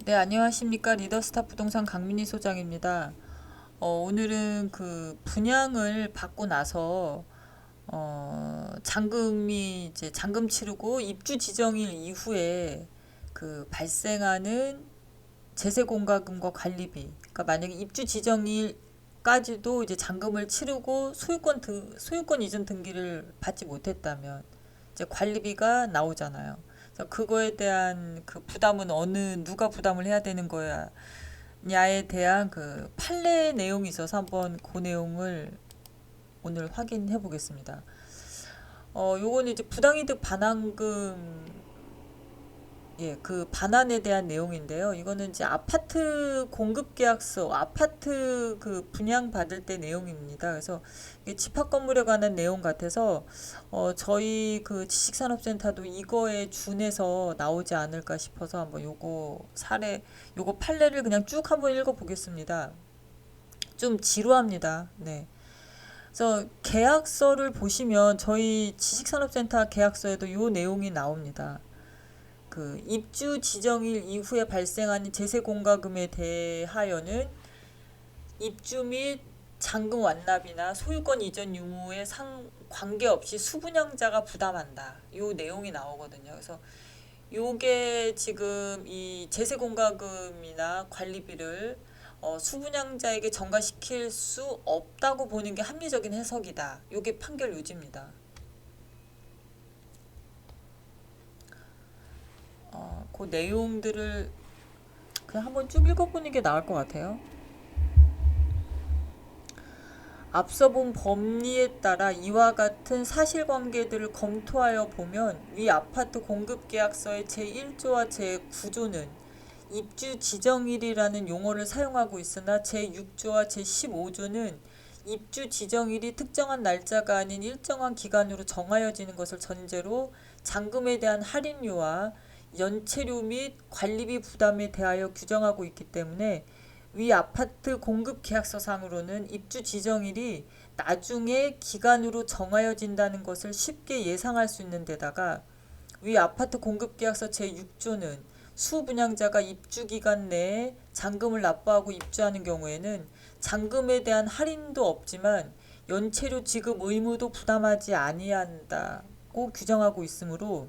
네, 안녕하십니까. 리더스타 부동산 강민희 소장입니다. 오늘은 그 분양을 받고 나서 잔금이 이제 잔금 치르고 입주 지정일 이후에 그 발생하는 제세 공과금과 관리비. 그러니까 만약에 입주 지정일까지도 이제 잔금을 치르고 소유권 이전 등기를 받지 못했다면 이제 관리비가 나오잖아요. 그래서 그거에 대한 그 부담은 누가 부담을 해야 되는 거야냐에 대한 그 판례 내용이 있어서 한번 그 내용을 오늘 확인해 보겠습니다. 요거는 이제 부당이득 반환금, 예, 그 반환에 대한 내용인데요. 이거는 이제 아파트 공급 계약서, 아파트 그 분양 받을 때 내용입니다. 그래서 이게 집합 건물에 관한 내용 같아서 저희 그 지식산업센터도 이거에 준해서 나오지 않을까 싶어서 한번 요거 판례를 그냥 쭉 한번 읽어 보겠습니다. 좀 지루합니다. 네. 그래서 계약서를 보시면 저희 지식산업센터 계약서에도 요 내용이 나옵니다. 그 입주 지정일 이후에 발생하는 제세 공과금에 대하여는 입주 및 잔금 완납이나 소유권 이전 유무에 관계없이 수분양자가 부담한다. 요 내용이 나오거든요. 그래서 요게 지금 이 제세 공과금이나 관리비를 수분양자에게 전가시킬 수 없다고 보는 게 합리적인 해석이다. 요게 판결 요지입니다. 그 내용들을 그냥 한번 쭉 읽어보는 게 나을 것 같아요. 앞서 본 법리에 따라 이와 같은 사실관계들을 검토하여 보면 위 아파트 공급계약서의 제1조와 제9조는 입주 지정일이라는 용어를 사용하고 있으나 제6조와 제15조는 입주 지정일이 특정한 날짜가 아닌 일정한 기간으로 정하여지는 것을 전제로 잔금에 대한 할인료와 연체료 및 관리비 부담에 대하여 규정하고 있기 때문에 위 아파트 공급 계약서상으로는 입주 지정일이 나중에 기간으로 정하여진다는 것을 쉽게 예상할 수 있는 데다가 위 아파트 공급 계약서 제6조는 수분양자가 입주 기간 내에 잔금을 납부하고 입주하는 경우에는 잔금에 대한 할인도 없지만 연체료 지급 의무도 부담하지 아니한다고 규정하고 있으므로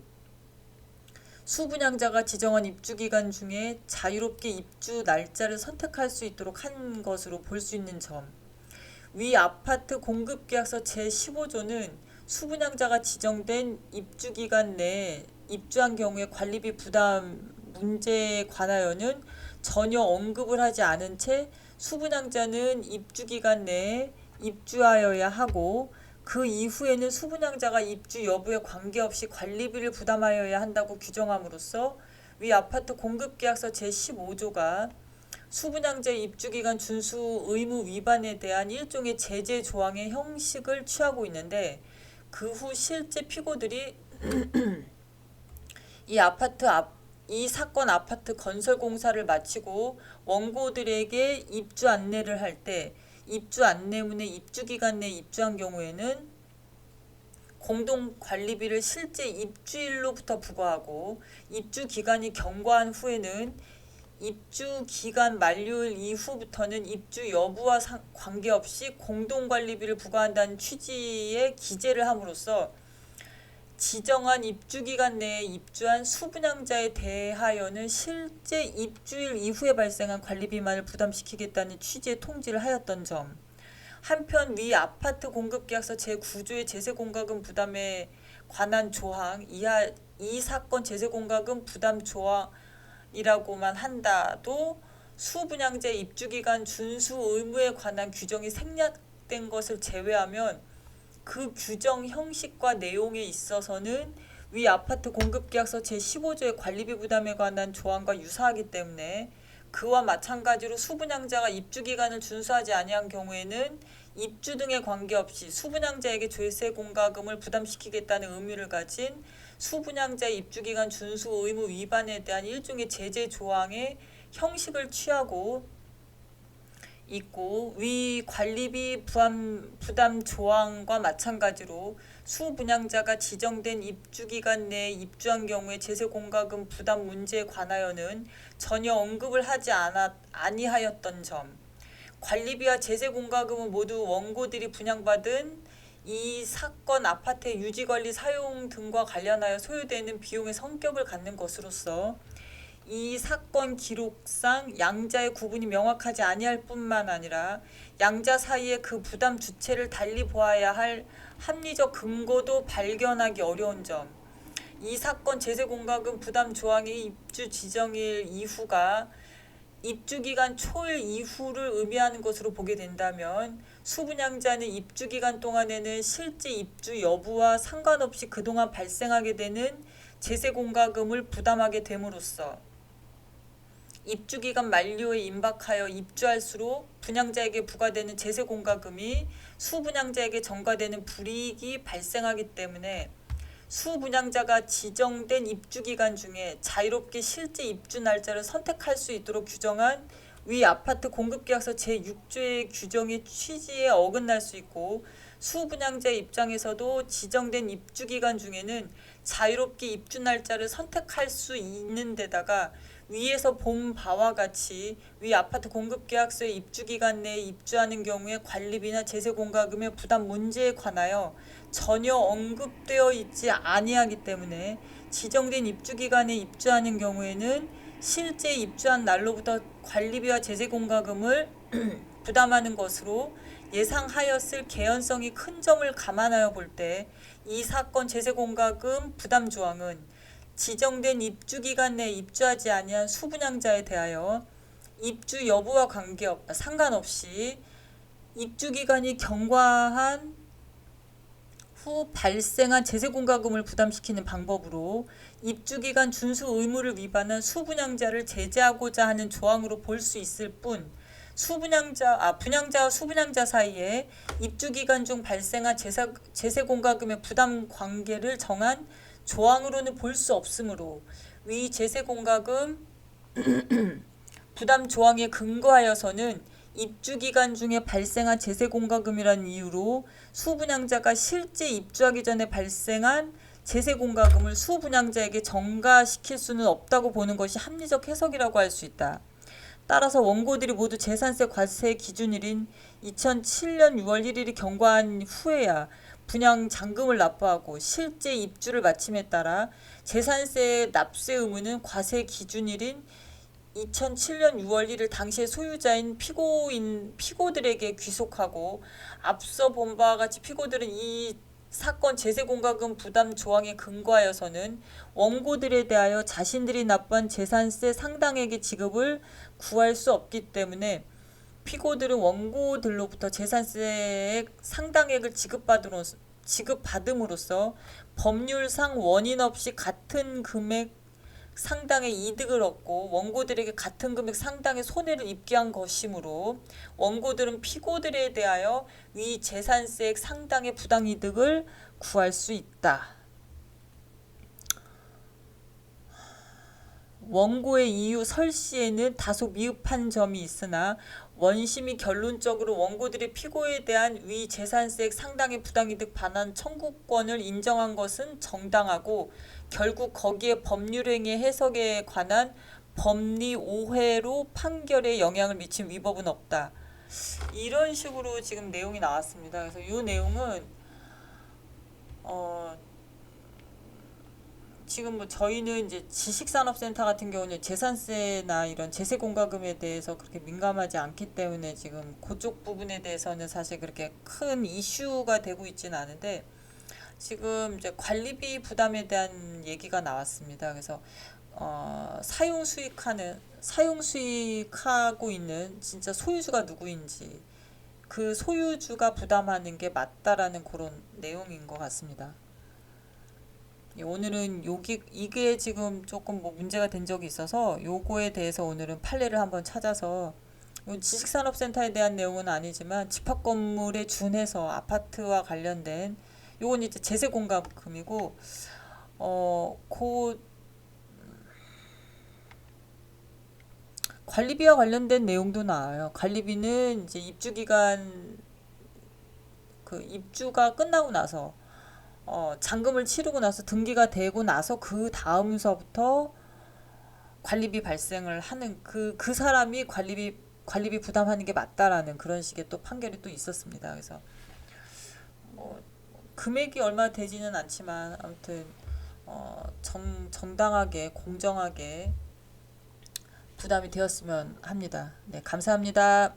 수분양자가 지정한 입주 기간 중에 자유롭게 입주 날짜를 선택할 수 있도록 한 것으로 볼 수 있는 점. 위 아파트 공급계약서 제15조는 수분양자가 지정된 입주 기간 내에 입주한 경우에 관리비 부담 문제에 관하여는 전혀 언급을 하지 않은 채 수분양자는 입주 기간 내에 입주하여야 하고 그 이후에는 수분양자가 입주 여부에 관계없이 관리비를 부담하여야 한다고 규정함으로써 위 아파트 공급계약서 제15조가 수분양자의 입주기간 준수 의무 위반에 대한 일종의 제재 조항의 형식을 취하고 있는데 그 후 실제 피고들이 이 아파트 이 사건 아파트 건설 공사를 마치고 원고들에게 입주 안내를 할 때 입주 안내문에 입주 기간 내에 입주한 경우에는 공동 관리비를 실제 입주일로부터 부과하고 입주 기간이 경과한 후에는 입주 기간 만료일 이후부터는 입주 여부와 관계없이 공동 관리비를 부과한다는 취지의 기재를 함으로써 지정한 입주 기간 내에 입주한 수분양자에 대하여는 실제 입주일 이후에 발생한 관리비만을 부담시키겠다는 취지의 통지를 하였던 점. 한편 위 아파트 공급계약서 제9조의 제세공과금 부담에 관한 조항 이하 이 사건 제세공과금 부담 조항이라고만 한다도 수분양자의 입주기간 준수 의무에 관한 규정이 생략된 것을 제외하면 그 규정 형식과 내용에 있어서는 위 아파트 공급계약서 제15조의 관리비 부담에 관한 조항과 유사하기 때문에 그와 마찬가지로 수분양자가 입주기간을 준수하지 아니한 경우에는 입주 등에 관계없이 수분양자에게 조세 공과금을 부담시키겠다는 의무를 가진 수분양자의 입주기간 준수 의무 위반에 대한 일종의 제재 조항의 형식을 취하고 있고 위 관리비 부담 조항과 마찬가지로 수분양자가 지정된 입주기간 내에 입주한 경우에 제세공과금 부담 문제에 관하여는 전혀 언급을 하지 아니하였던 점, 관리비와 제세공과금은 모두 원고들이 분양받은 이 사건 아파트의 유지관리 사용 등과 관련하여 소요되는 비용의 성격을 갖는 것으로서 이 사건 기록상 양자의 구분이 명확하지 아니할 뿐만 아니라 양자 사이에 그 부담 주체를 달리 보아야 할 합리적 근거도 발견하기 어려운 점, 이 사건 제세공과금 부담 조항의 입주 지정일 이후가 입주기간 초일 이후를 의미하는 것으로 보게 된다면 수분양자는 입주기간 동안에는 실제 입주 여부와 상관없이 그동안 발생하게 되는 제세공과금을 부담하게 됨으로써 입주기간 만료에 임박하여 입주할수록 분양자에게 부과되는 제세공과금이 수분양자에게 전가되는 불이익이 발생하기 때문에 수분양자가 지정된 입주기간 중에 자유롭게 실제 입주 날짜를 선택할 수 있도록 규정한 위 아파트 공급계약서 제6조의 규정의 취지에 어긋날 수 있고, 수분양자의 입장에서도 지정된 입주기간 중에는 자유롭게 입주 날짜를 선택할 수 있는 데다가 위에서 본 바와 같이 위 아파트 공급계약서의 입주기간 내에 입주하는 경우에 관리비나 제세공과금의 부담 문제에 관하여 전혀 언급되어 있지 아니하기 때문에 지정된 입주기간에 입주하는 경우에는 실제 입주한 날로부터 관리비와 제세공과금을 부담하는 것으로 예상하였을 개연성이 큰 점을 감안하여 볼 때 이 사건 제세공과금 부담 조항은 지정된 입주기간 내에 입주하지 아니한 수분양자에 대하여 입주 여부와 상관없이 입주기간이 경과한 후 발생한 제세공과금을 부담시키는 방법으로 입주기간 준수 의무를 위반한 수분양자를 제재하고자 하는 조항으로 볼 수 있을 뿐, 분양자와 수분양자 사이에 입주기간 중 발생한 제세공과금의 부담 관계를 정한 조항으로는 볼 수 없으므로 위 제세공과금 부담 조항에 근거하여서는 입주기간 중에 발생한 제세공과금이라는 이유로 수분양자가 실제 입주하기 전에 발생한 제세공과금을 수분양자에게 전가시킬 수는 없다고 보는 것이 합리적 해석이라고 할 수 있다. 따라서 원고들이 모두 재산세 과세 기준일인 2007년 6월 1일이 경과한 후에야 분양 잔금을 납부하고 실제 입주를 마침에 따라 재산세 납세 의무는 과세 기준일인 2007년 6월 1일 당시의 소유자인 피고들에게 귀속하고, 앞서 본 바와 같이 피고들은 이 사건 제세공과금 부담 조항에 근거하여서는 원고들에 대하여 자신들이 납부한 재산세 상당액의 지급을 구할 수 없기 때문에 피고들은 원고들로부터 재산세 상당액을 지급받음으로써 법률상 원인 없이 같은 금액 상당의 이득을 얻고 원고들에게 같은 금액 상당의 손해를 입게 한 것이므로 원고들은 피고들에 대하여 위 재산세액 상당의 부당이득을 구할 수 있다. 원고의 이유 설시에는 다소 미흡한 점이 있으나 원심이 결론적으로 원고들의 피고에 대한 위 재산세액 상당의 부당이득 반환 청구권을 인정한 것은 정당하고, 결국 거기에 법률행위 해석에 관한 법리 오해로 판결에 영향을 미친 위법은 없다. 이런 식으로 지금 내용이 나왔습니다. 그래서 이 내용은 지금 뭐 저희는 이제 지식산업센터 같은 경우는 재산세나 이런 제세공과금에 대해서 그렇게 민감하지 않기 때문에 지금 그쪽 부분에 대해서는 사실 그렇게 큰 이슈가 되고 있지는 않은데, 지금 이제 관리비 부담에 대한 얘기가 나왔습니다. 그래서 사용 수익하고 있는 진짜 소유주가 누구인지, 그 소유주가 부담하는 게 맞다라는 그런 내용인 것 같습니다. 오늘은 이게 지금 조금 뭐 문제가 된 적이 있어서 요거에 대해서 오늘은 판례를 한번 찾아서, 지식산업센터에 대한 내용은 아니지만 집합건물에 준해서 아파트와 관련된 요건 이제 제세공과금이고, 관리비와 관련된 내용도 나와요. 관리비는 이제 입주기간 입주가 끝나고 나서 잔금을 치르고 나서 등기가 되고 나서 그 다음서부터 관리비 발생을 하는 그 사람이 관리비 부담하는 게 맞다라는 그런 식의 또 판결이 또 있었습니다. 그래서 뭐 금액이 얼마 되지는 않지만 아무튼 정당하게 공정하게 부담이 되었으면 합니다. 네, 감사합니다.